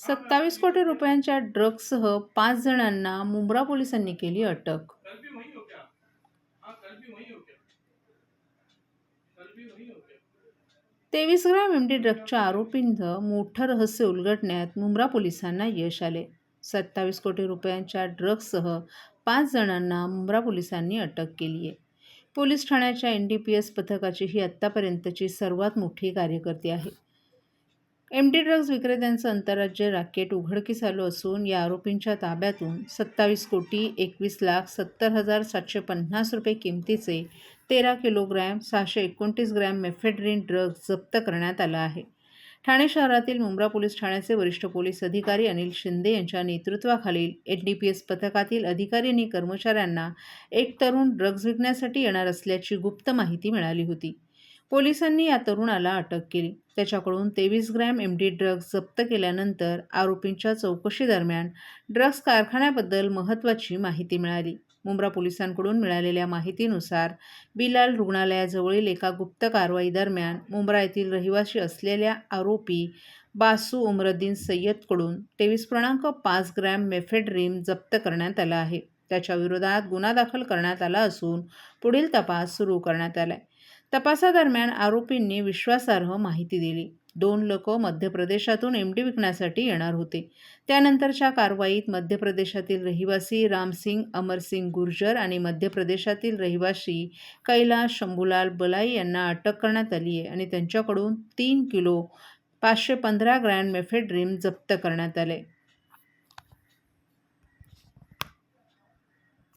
27 कोटी रुपयांच्या ड्रग्जसह 5 जणांना मुंब्रा पोलिसांनी केली अटक. 23 ग्रॅम एमडी ड्रग्जच्या आरोपींचं मोठं रहस्य उलगडण्यात मुंब्रा पोलिसांना यश आले. 27 कोटी रुपयांच्या ड्रग्जसह 5 जणांना मुंब्रा पोलिसांनी अटक केली आहे. पोलीस ठाण्याच्या NDPS पथकाची ही आत्तापर्यंतची सर्वात मोठी कार्यकर्ती आहे. एमडी ड्रग्ज विक्रेत्यांचं आंतरराज्य रॅकेट उघडकीस आलं असून या आरोपींच्या ताब्यातून 27,21,70,750 रुपये किमतीचे 13 किलोग्रॅम 629 ग्रॅम मेफेड्रीन ड्रग्ज जप्त करण्यात आला आहे. ठाणे शहरातील मुंब्रा पोलीस ठाण्याचे वरिष्ठ पोलीस अधिकारी अनिल शिंदे यांच्या नेतृत्वाखालील NDPS पथकातील अधिकारी आणि कर्मचाऱ्यांना एक तरुण ड्रग्ज विकण्यासाठी येणार असल्याची गुप्त माहिती मिळाली होती. पोलिसांनी या तरुणाला अटक केली. त्याच्याकडून 23 ग्रॅम एमडी ड्रग्ज जप्त केल्यानंतर आरोपींच्या चौकशीदरम्यान ड्रग्ज कारखान्याबद्दल महत्त्वाची माहिती मिळाली. मुंब्रा पोलिसांकडून मिळालेल्या माहितीनुसार बिलाल रुग्णालयाजवळील एका गुप्त कारवाईदरम्यान मुंब्रा येथील रहिवासी असलेल्या आरोपी बासू उमरद्दीन सय्यदकडून 23.5 ग्रॅम मेफेड्रीन जप्त करण्यात आला आहे. त्याच्या विरोधात गुन्हा दाखल करण्यात आला असून पुढील तपास सुरू करण्यात आला आहे. तपासादरम्यान आरोपींनी विश्वासार्ह माहिती दिली. 2 लोक मध्य प्रदेशातून एमडी विकण्यासाठी येणार होते. त्यानंतरच्या कारवाईत मध्य प्रदेशातील रहिवासी रामसिंग अमरसिंग गुर्जर आणि मध्य प्रदेशातील रहिवासी कैलाश शंभूलाल बलाई यांना अटक करण्यात आली आहे आणि त्यांच्याकडून 3 किलो 515 ग्रॅम मेफेड्रीन जप्त करण्यात आले.